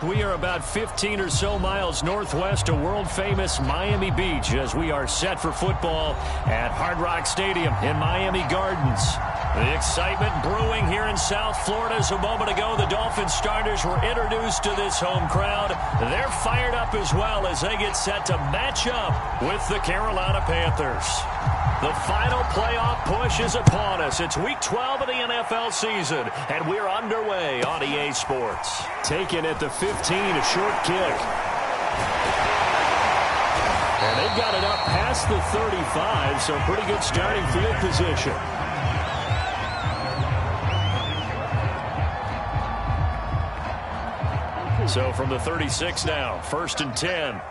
We are about 15 or so miles northwest of world-famous Miami Beach as we are set for football at Hard Rock Stadium in Miami Gardens. The excitement brewing here in South Florida as a moment ago. The Dolphins starters were introduced to this home crowd. They're fired up as well as they get set to match up with the Carolina Panthers. The final playoff push is upon us. It's week 12 of the NFL season, and we're underway on EA Sports. Taken at the 15, a short kick. And they've got it up past the 35, so pretty good starting field position. So from the 36 now, 1st and 10.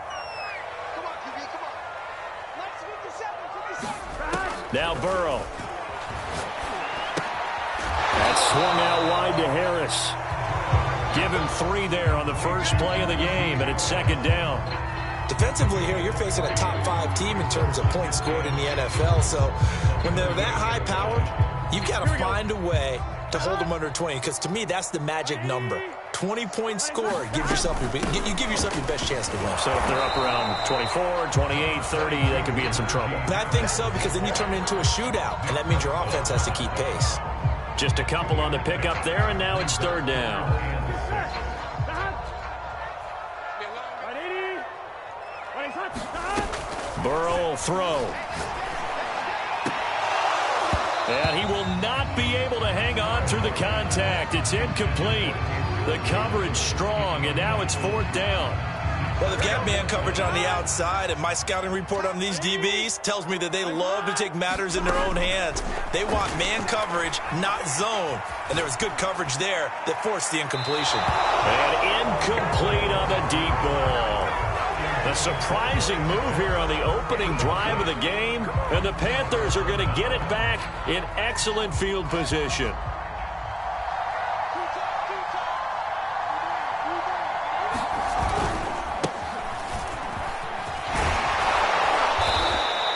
Now Burrow. That's swung out wide to Harris. Give him 3 there on the first play of the game, and it's 2nd down. Defensively here, you're facing a top 5 team in terms of points scored in the NFL. So when they're that high-powered, you've got to find a way to hold them under 20, because to me, that's the magic number. 20 points scored, you give yourself your best chance to win. So if they're up around 24, 28, 30, they could be in some trouble. I think so, because then you turn it into a shootout, and that means your offense has to keep pace. Just a couple on the pickup there, and now it's 3rd down. Burrow will throw. And he will not be able to hang on through the contact. It's incomplete. The coverage strong, and now it's 4th down. Well, they've got man coverage on the outside, and my scouting report on these DBs tells me that they love to take matters in their own hands. They want man coverage, not zone. And there was good coverage there that forced the incompletion. And incomplete on the deep ball. A surprising move here on the opening drive of the game, and the Panthers are going to get it back in excellent field position.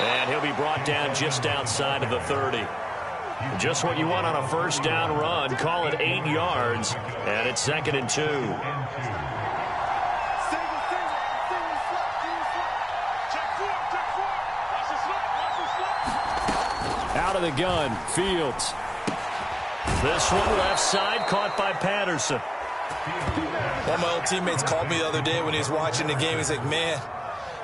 And he'll be brought down just outside of the 30. Just what you want on a 1st down run. Call it 8 yards, and it's 2nd and 2. Out of the gun, Fields. This one left side, caught by Patterson. One of my old teammates called me the other day when he was watching the game. He's like, man,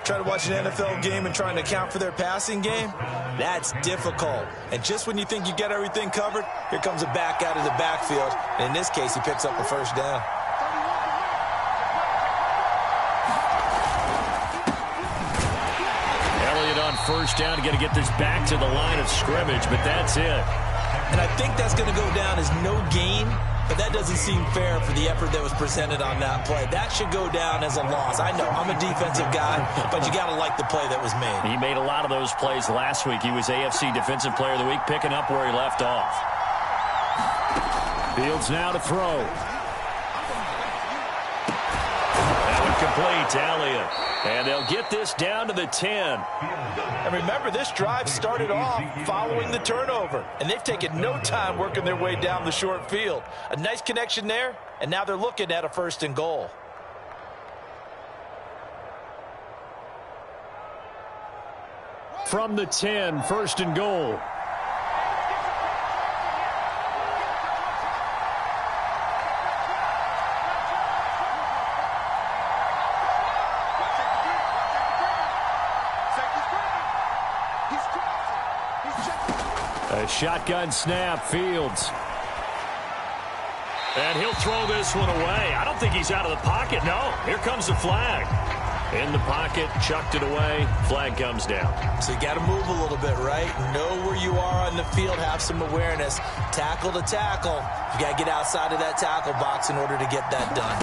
trying to watch an NFL game and trying to account for their passing game, that's difficult. And just when you think you get everything covered, here comes a back out of the backfield. And in this case, he picks up a 1st down. On 1st down, got to get this back to the line of scrimmage, but that's it. And I think that's going to go down as no gain, but that doesn't seem fair for the effort that was presented on that play. That should go down as a loss. I know, I'm a defensive guy, but you got to like the play that was made. He made a lot of those plays last week. He was AFC Defensive Player of the Week, picking up where he left off. Fields now to throw. That one complete to Elliott. And they'll get this down to the 10. And remember, this drive started off following the turnover. And they've taken no time working their way down the short field. A nice connection there, and now they're looking at a 1st and goal. From the 10, 1st and goal. A shotgun snap, Fields. And he'll throw this one away. I don't think he's out of the pocket. No, here comes the flag. In the pocket, chucked it away. Flag comes down. So you got to move a little bit, right? Know where you are on the field, have some awareness. Tackle to tackle. You got to get outside of that tackle box in order to get that done.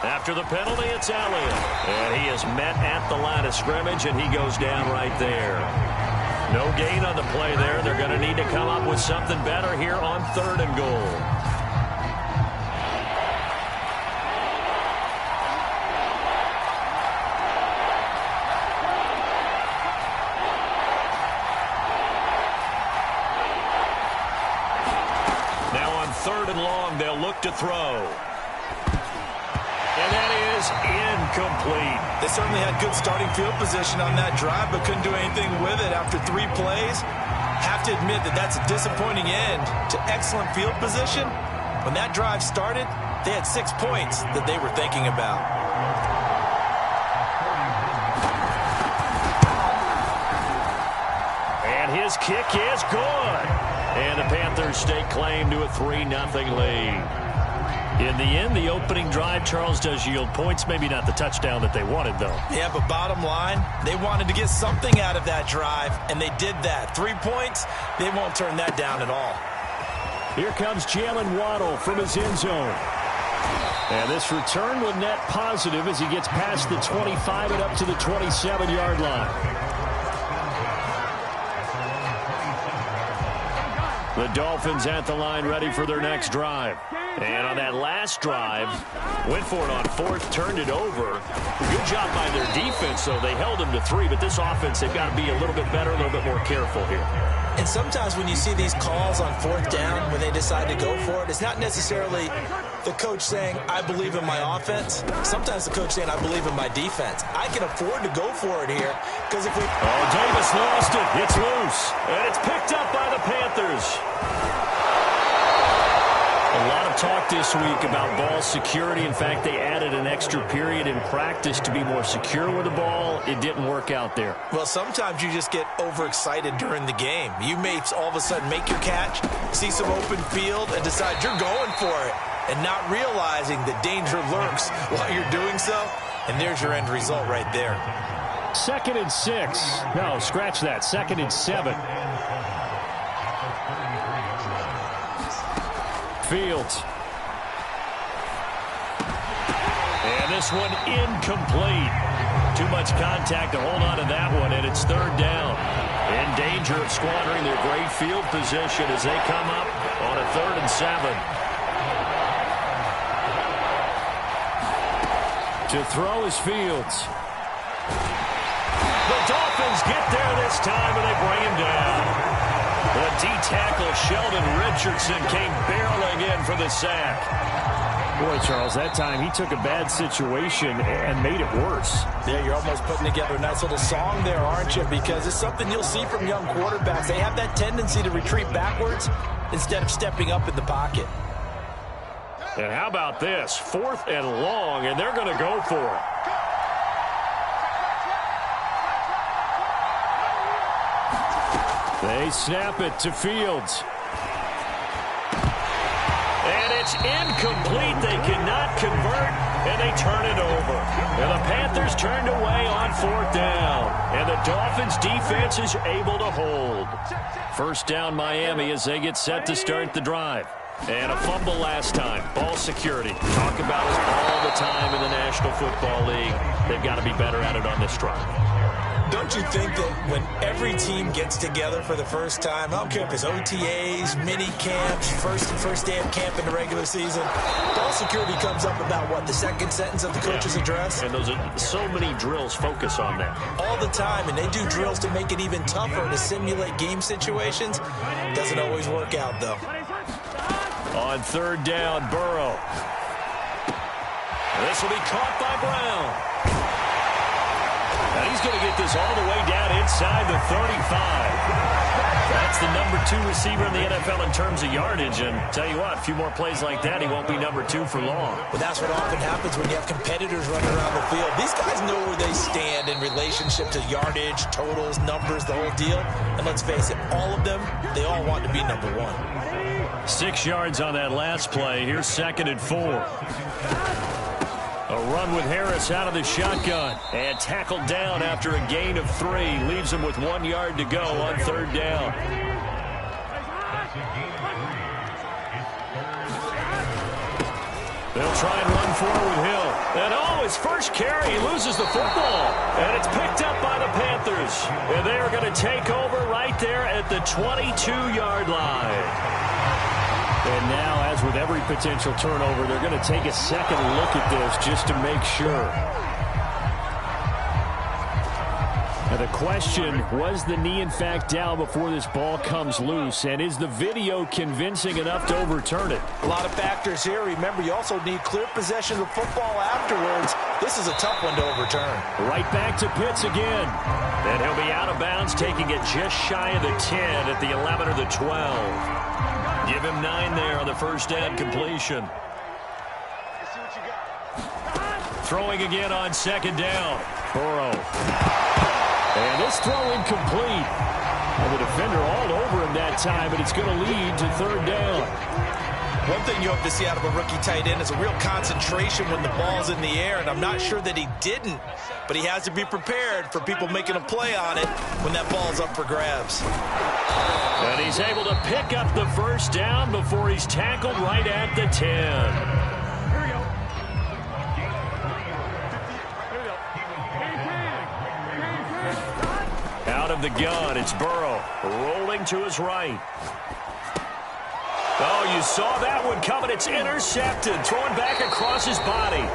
After the penalty, it's Elliott. And he is met at the line of scrimmage, and he goes down right there. No gain on the play there. They're going to need to come up with something better here on 3rd and goal. Now on 3rd and long, they'll look to throw. And that is incomplete. They certainly had good starting field position on that drive, but couldn't do anything with it after 3 plays. Have to admit that that's a disappointing end to excellent field position. When that drive started, they had 6 points that they were thinking about. And his kick is good. And the Panthers stake claim to a 3-0 lead. In the end, the opening drive, Charles, does yield points. Maybe not the touchdown that they wanted, though. Yeah, but bottom line, they wanted to get something out of that drive, and they did that. 3 points, they won't turn that down at all. Here comes Jalen Waddle from his end zone. And this return will net positive as he gets past the 25 and up to the 27-yard line. The Dolphins at the line ready for their next drive. And on that last drive, went for it on 4th, turned it over. Good job by their defense, though. They held them to 3, but this offense, they've got to be a little bit better, a little bit more careful here. And sometimes when you see these calls on 4th down, when they decide to go for it, it's not necessarily the coach saying, I believe in my offense. Sometimes the coach saying, I believe in my defense. I can afford to go for it here because if we... Oh, Davis lost it. It's loose. And it's picked up by the Panthers. A lot of talk this week about ball security. In fact, they added an extra period in practice to be more secure with the ball. It didn't work out there. Well, sometimes you just get overexcited during the game. You may all of a sudden make your catch, see some open field, and decide you're going for it, and not realizing the danger lurks while you're doing so. And there's your end result right there. 2nd and 6. No, scratch that. 2nd and 7. Fields. And this one incomplete. Too much contact to hold on to that one, and it's 3rd down. In danger of squandering their great field position as they come up on a 3rd and 7. To throw is Fields. The Dolphins get there this time, and they bring him down. The D-tackle Sheldon Richardson came barreling in for the sack. Boy, Charles, that time he took a bad situation and made it worse. Yeah, you're almost putting together a nice little song there, aren't you? Because it's something you'll see from young quarterbacks. They have that tendency to retreat backwards instead of stepping up in the pocket. And how about this? 4th and long, and they're going to go for it. They snap it to Fields. And it's incomplete. They cannot convert, and they turn it over. And the Panthers turned away on 4th down. And the Dolphins' defense is able to hold. 1st down Miami as they get set to start the drive. And a fumble last time. Ball security. Talk about it all the time in the National Football League. They've got to be better at it on this drive. Don't you think that when every team gets together for the first time, I don't care if it's OTAs, mini camps, first day of camp in the regular season, ball security comes up about what, the 2nd sentence of the coach's address? And those are so many drills focus on that. All the time, and they do drills to make it even tougher to simulate game situations. Doesn't always work out, though. On 3rd down, Burrow. This will be caught by Brown. Now he's going to get this all the way down inside the 35. That's the number 2 receiver in the NFL in terms of yardage. And tell you what, a few more plays like that, he won't be number 2 for long. But that's what often happens when you have competitors running around the field. These guys know where they stand in relationship to yardage, totals, numbers, the whole deal. And let's face it, all of them, they all want to be number 1. 6 yards on that last play. Here's 2nd and 4. A run with Harris out of the shotgun. And tackled down after a gain of 3. Leaves him with 1 yard to go on 3rd down. They'll try and run forward with Hill. And oh, his first carry, he loses the football. And it's picked up by the Panthers. And they are going to take over right there at the 22-yard line. And now, as with every potential turnover, they're going to take a second look at this just to make sure. The question, was the knee in fact down before this ball comes loose? And is the video convincing enough to overturn it? A lot of factors here. Remember, you also need clear possession of football afterwards. This is a tough one to overturn. Right back to Pitts again. And he'll be out of bounds, taking it just shy of the 10 at the 11 or the 12. Give him 9 there on the first down completion. Throwing again on second down. Burrow. And this throw incomplete. And the defender all over him that time, but it's going to lead to third down. One thing you hope to see out of a rookie tight end is a real concentration when the ball's in the air, and I'm not sure that he didn't, but he has to be prepared for people making a play on it when that ball's up for grabs. And he's able to pick up the first down before he's tackled right at the 10. Out of the gun, it's Burrow rolling to his right. Oh, you saw that one coming. It's intercepted. Throwing back across his body.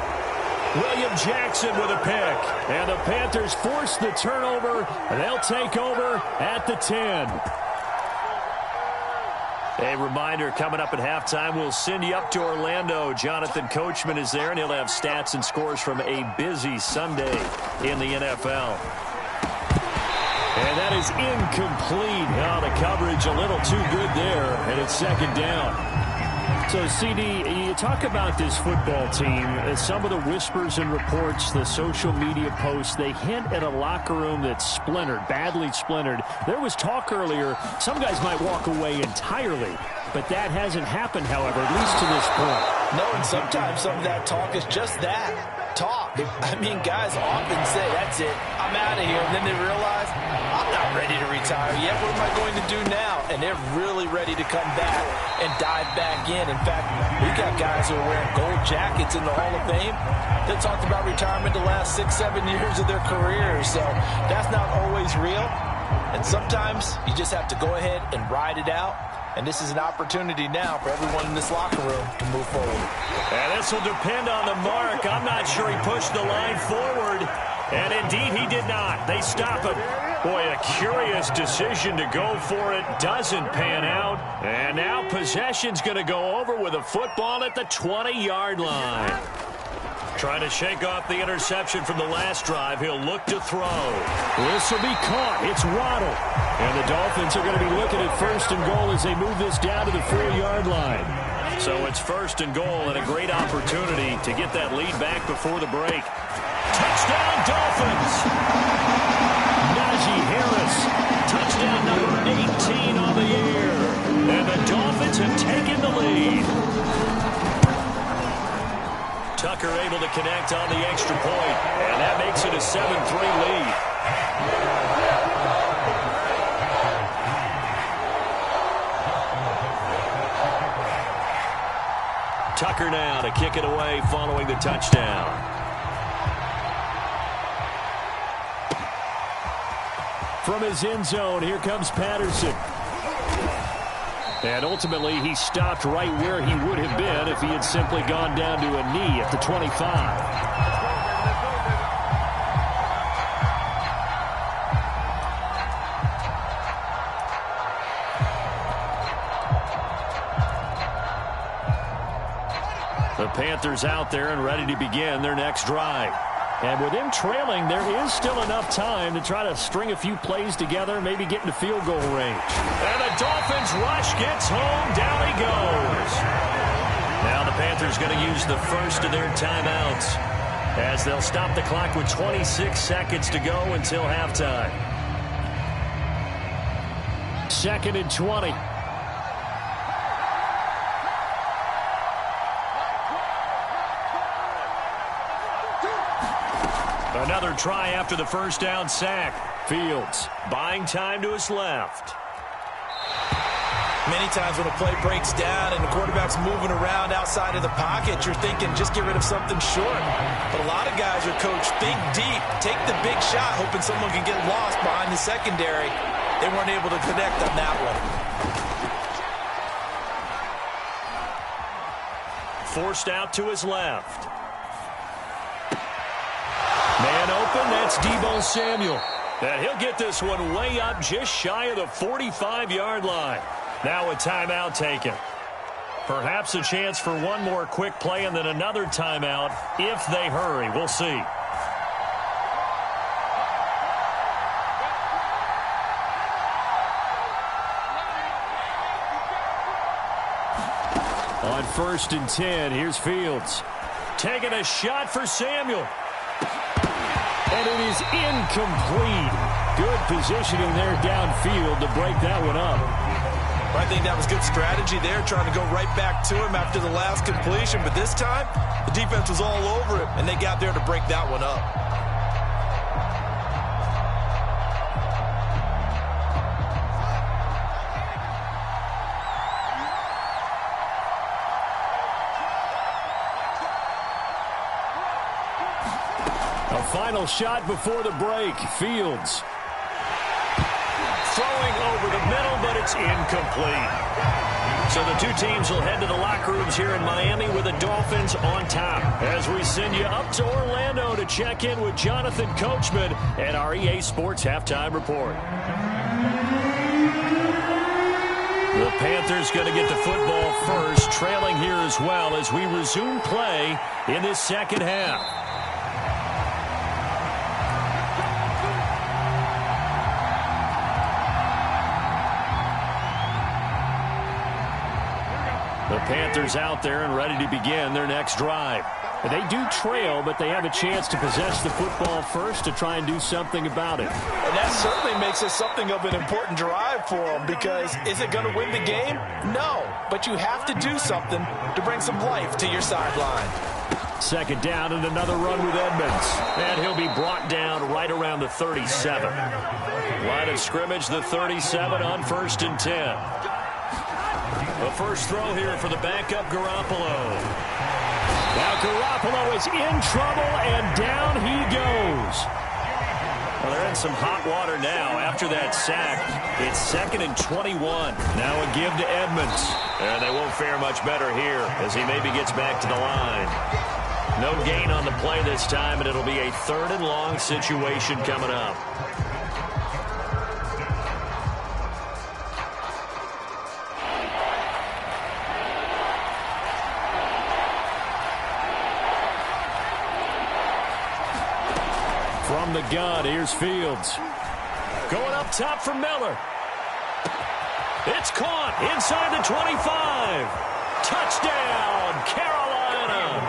William Jackson with a pick. And the Panthers force the turnover. And they'll take over at the 10. A reminder, coming up at halftime, we'll send you up to Orlando. Jonathan Coachman is there, and he'll have stats and scores from a busy Sunday in the NFL. And that is incomplete. Oh, the coverage a little too good there, and it's second down. So, CD, you talk about this football team. Some of the whispers and reports, the social media posts, they hint at a locker room that's splintered, badly splintered. There was talk earlier, some guys might walk away entirely, but that hasn't happened, however, at least to this point. No, and sometimes some of that talk is just that, talk. I mean, guys often say, that's it, I'm out of here, and then they realize, I'm not ready to retire yet. What am I going to do now? And they're really ready to come back and dive back in. In fact, we've got guys who are wearing gold jackets in the Hall of Fame that talked about retirement the last 6-7 years of their careers. So that's not always real. And sometimes you just have to go ahead and ride it out. And this is an opportunity now for everyone in this locker room to move forward. And this will depend on the mark. I'm not sure he pushed the line forward. And indeed, he did not. They stop him. Boy, a curious decision to go for it. Doesn't pan out. And now possession's going to go over with a football at the 20-yard line. Trying to shake off the interception from the last drive. He'll look to throw. This will be caught. It's Waddle. And the Dolphins are going to be looking at first and goal as they move this down to the 4-yard line. So it's first and goal and a great opportunity to get that lead back before the break. Touchdown, Dolphins! Najee Harris, touchdown number 18 on the year. And the Dolphins have taken the lead. Tucker able to connect on the extra point, and that makes it a 7-3 lead. Tucker now to kick it away following the touchdown. From his end zone, here comes Patterson. And ultimately, he stopped right where he would have been if he had simply gone down to a knee at the 25. The Panthers out there and ready to begin their next drive. And with them trailing, there is still enough time to try to string a few plays together, maybe get into field goal range. And the Dolphins rush gets home. Down he goes. Now the Panthers going to use the first of their timeouts as they'll stop the clock with 26 seconds to go until halftime. 2nd and 20. Another try after the first down sack. Fields buying time to his left. Many times when a play breaks down and the quarterback's moving around outside of the pocket, you're thinking just get rid of something short. But a lot of guys are coached, think deep, take the big shot, hoping someone can get lost behind the secondary. They weren't able to connect on that one. Forced out to his left. Man open, that's Deebo Samuel. And he'll get this one way up just shy of the 45-yard line. Now a timeout taken. Perhaps a chance for one more quick play and then another timeout if they hurry. We'll see. On 1st and 10, here's Fields. Taking a shot for Samuel. And it is incomplete. Good positioning there downfield to break that one up. I think that was good strategy there, trying to go right back to him after the last completion. But this time, the defense was all over him, and they got there to break that one up. A final shot before the break. Fields. Throwing over the middle, but it's incomplete. So the two teams will head to the locker rooms here in Miami with the Dolphins on top. As we send you up to Orlando to check in with Jonathan Coachman and our EA Sports Halftime Report. The Panthers going to get the football first, trailing here as well as we resume play in this second half. The Panthers out there and ready to begin their next drive. They do trail, but they have a chance to possess the football first to try and do something about it. And that certainly makes it something of an important drive for them, because is it going to win the game? No, but you have to do something to bring some life to your sideline. Second down and another run with Edmonds. And he'll be brought down right around the 37. Line of scrimmage, the 37 on 1st and 10. The first throw here for the backup Garoppolo. Now Garoppolo is in trouble, and down he goes. Well, they're in some hot water now after that sack. It's 2nd and 21. Now a give to Edmonds. And they won't fare much better here as he maybe gets back to the line. No gain on the play this time, and it'll be a 3rd and long situation coming up. From the gun, here's Fields. Going up top for Miller. It's caught inside the 25. Touchdown, Carolina.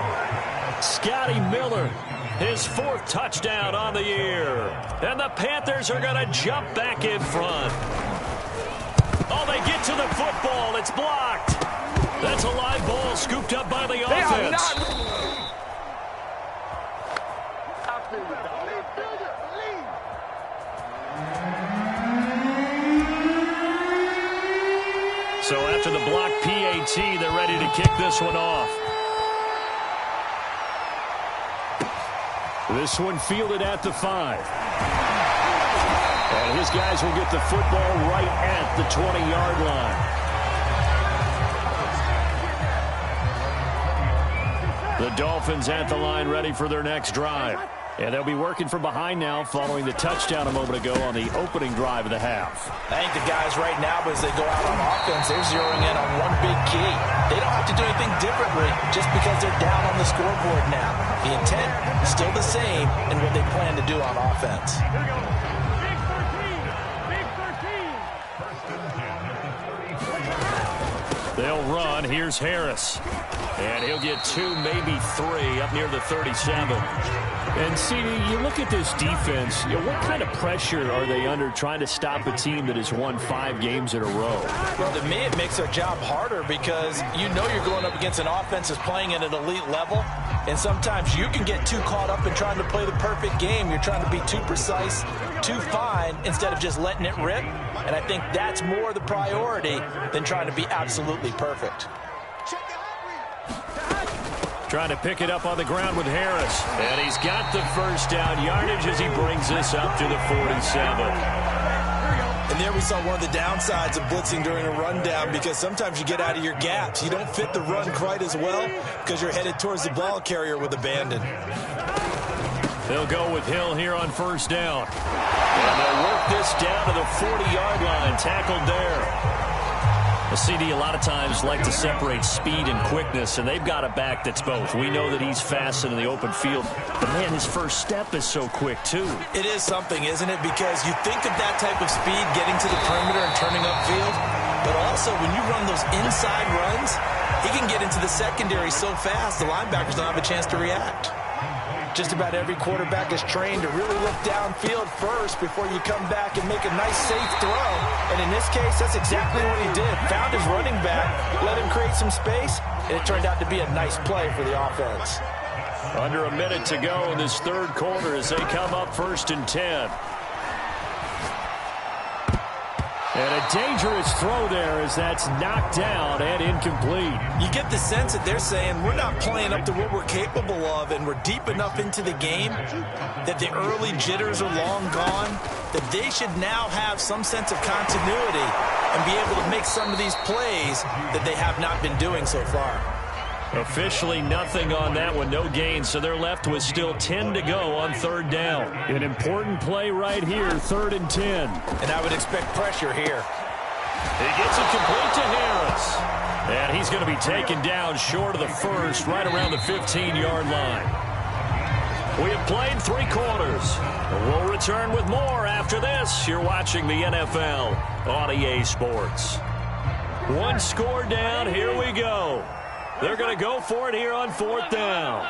Scotty Miller, his 4th touchdown on the year. And the Panthers are going to jump back in front. Oh, they get to the football. It's blocked. That's a live ball scooped up by the offense. So after the block PAT, they're ready to kick this one off. This one fielded at the 5. And his guys will get the football right at the 20-yard line. The Dolphins at the line ready for their next drive. And they'll be working from behind now following the touchdown a moment ago on the opening drive of the half. I think the guys right now, as they go out on offense, they're zeroing in on one big key. They don't have to do anything differently just because they're down on the scoreboard now. The intent is still the same in what they plan to do on offense. They'll run. Here's Harris. And he'll get 2, maybe 3 up near the 37. And, CD, you look at this defense, what kind of pressure are they under trying to stop a team that has won 5 games in a row? Well, to me, it makes their job harder because you know you're going up against an offense that's playing at an elite level. And sometimes you can get too caught up in trying to play the perfect game. You're trying to be too precise, too fine, instead of just letting it rip. And I think that's more the priority than trying to be absolutely perfect. Trying to pick it up on the ground with Harris. And he's got the first down yardage as he brings this up to the 47. And there we saw one of the downsides of blitzing during a rundown, because sometimes you get out of your gaps. You don't fit the run quite as well because you're headed towards the ball carrier with abandon. They'll go with Hill here on first down. And they'll work this down to the 40-yard line. Tackled there. The CD a lot of times like to separate speed and quickness, and they've got a back that's both. We know that he's fast in the open field, but, man, his first step is so quick, too. It is something, isn't it? Because you think of that type of speed getting to the perimeter and turning upfield, but also when you run those inside runs, he can get into the secondary so fast the linebackers don't have a chance to react. Just about every quarterback is trained to really look downfield first before you come back and make a nice, safe throw. And in this case, that's exactly what he did. Found his running back, let him create some space, and it turned out to be a nice play for the offense. Under a minute to go in this third quarter as they come up 1st and 10. And a dangerous throw there as that's knocked down and incomplete. You get the sense that they're saying we're not playing up to what we're capable of, and we're deep enough into the game that the early jitters are long gone, that they should now have some sense of continuity and be able to make some of these plays that they have not been doing so far. Officially nothing on that one, no gain, so they're left with still 10 to go on 3rd down. An important play right here, 3rd and 10. And I would expect pressure here. He gets it complete to Harris. And he's going to be taken down short of the first, right around the 15-yard line. We have played 3 quarters. We'll return with more after this. You're watching the NFL on EA Sports. 1 score down, here we go. They're going to go for it here on 4th down.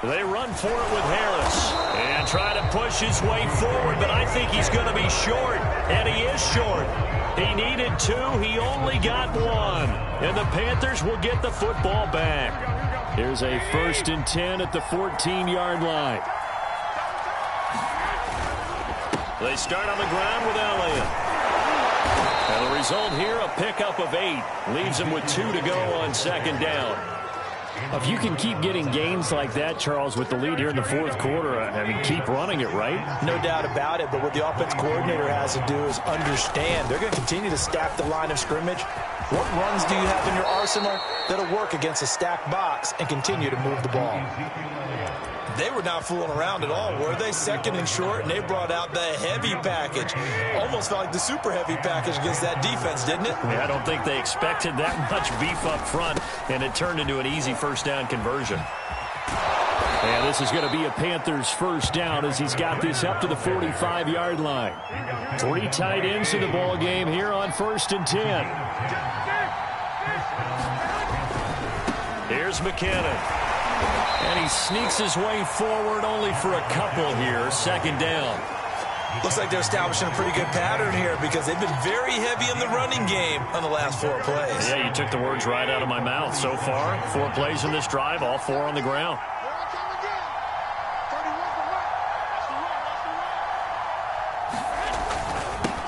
They run for it with Harris and try to push his way forward, but I think he's going to be short, and he is short. He needed 2. He only got 1, and the Panthers will get the football back. Here's a 1st and 10 at the 14-yard line. They start on the ground with Elliott. And the result here, a pickup of 8. Leaves him with 2 to go on 2nd down. If you can keep getting gains like that, Charles, with the lead here in the 4th quarter, I mean, keep running it, right? No doubt about it, but what the offense coordinator has to do is understand. They're going to continue to stack the line of scrimmage. What runs do you have in your arsenal that'll work against a stacked box and continue to move the ball? They were not fooling around at all, were they? 2nd and short, and they brought out the heavy package. Almost felt like the super heavy package against that defense, didn't it? Yeah, I don't think they expected that much beef up front, and it turned into an easy 1st down conversion. And this is going to be a Panthers 1st down as he's got this up to the 45-yard line. 3 tight ends in the ball game here on 1st and 10. Here's McKinnon. And he sneaks his way forward only for a couple here. 2nd down. Looks like they're establishing a pretty good pattern here because they've been very heavy in the running game on the last 4 plays. Yeah, you took the words right out of my mouth. So far, 4 plays in this drive, all 4 on the ground.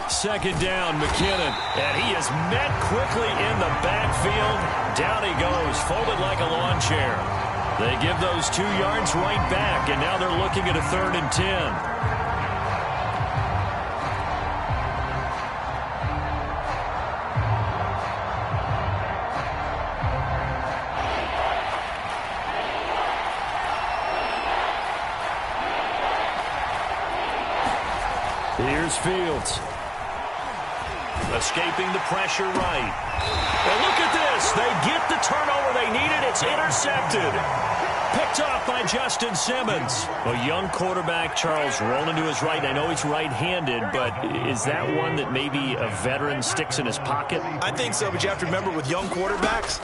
Second down, McKinnon. And he is met quickly in the backfield. Down he goes, folded like a lawn chair. They give those 2 yards right back, and now they're looking at a 3rd and 10. Here's Fields. Escaping the pressure right. Well, look at this. They get the turnover they needed. It's intercepted. Picked off by Justin Simmons. A young quarterback, Charles, rolling to his right. I know he's right-handed, but is that one that maybe a veteran sticks in his pocket? I think so, but you have to remember with young quarterbacks,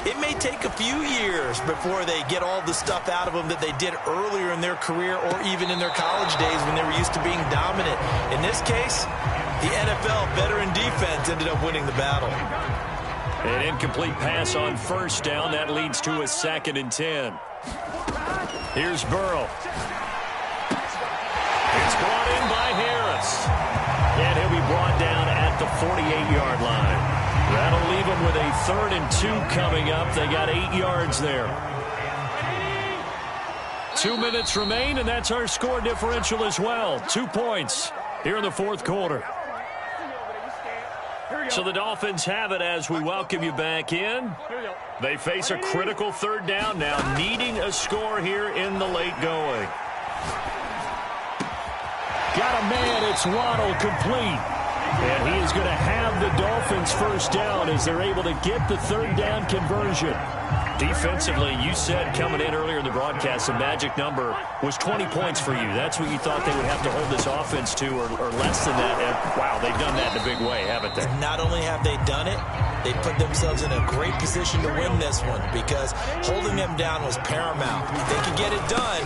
it may take a few years before they get all the stuff out of them that they did earlier in their career or even in their college days when they were used to being dominant. In this case, the NFL veteran defense ended up winning the battle. An incomplete pass on 1st down. That leads to a 2nd and 10. Here's Burrow. It's brought in by Harris. And he'll be brought down at the 48-yard line. That'll leave him with a 3rd and 2 coming up. They got 8 yards there. 2 minutes remain, and that's our score differential as well. 2 points here in the 4th quarter. So the Dolphins have it as we welcome you back in. They face a critical 3rd down now, needing a score here in the late going. Got a man. It's Waddle, complete. And he is going to have the Dolphins first down as they're able to get the third down conversion. Defensively, you said coming in earlier in the broadcast, the magic number was 20 points for you. That's what you thought they would have to hold this offense to, or less than that. And, wow, they've done that in a big way, haven't they? Not only have they done it, they put themselves in a great position to win this one because holding them down was paramount. If they could get it done,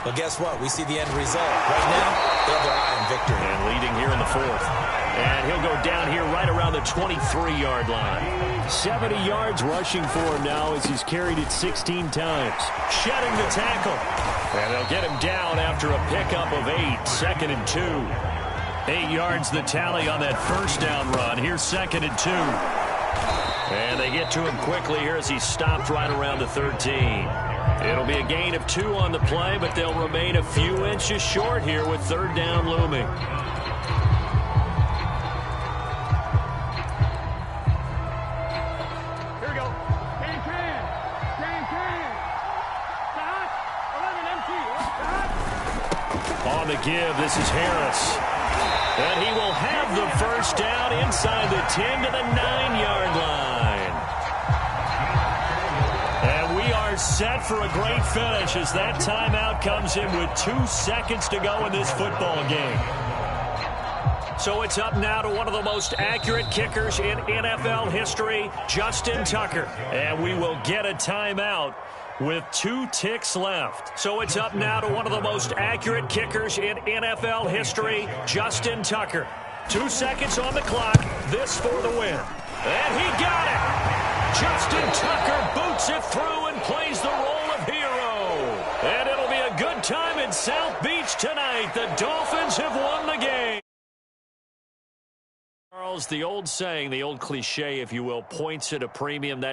well, guess what? We see the end result. Right now, they have their eye on victory. And leading here in the fourth. And he'll go down here right around the 23-yard line. 70 yards rushing for him now as he's carried it 16 times. Shedding the tackle. And they'll get him down after a pickup of 8. 2nd and 2. 8 yards the tally on that first down run. Here's 2nd and 2. And they get to him quickly here as he's stopped right around the 13. It'll be a gain of 2 on the play, but they'll remain a few inches short here with third down looming. Here we go. Can. Stop. 11 empty. Stop. On the give, this is Harris. And he will have the first down inside the 10 to the 9-yard line. And we are set for a great finish as that timeout comes in with 2 seconds to go in this football game. So it's up now to one of the most accurate kickers in NFL history, Justin Tucker. And we will get a timeout with 2 ticks left. So it's up now to one of the most accurate kickers in NFL history, Justin Tucker. 2 seconds on the clock. This for the win. And he got it. Justin Tucker boots it through and plays the role of hero. And it'll be a good time in South Beach tonight. The Dolphins have won the game. Charles, the old saying, the old cliche, if you will, points at a premium. That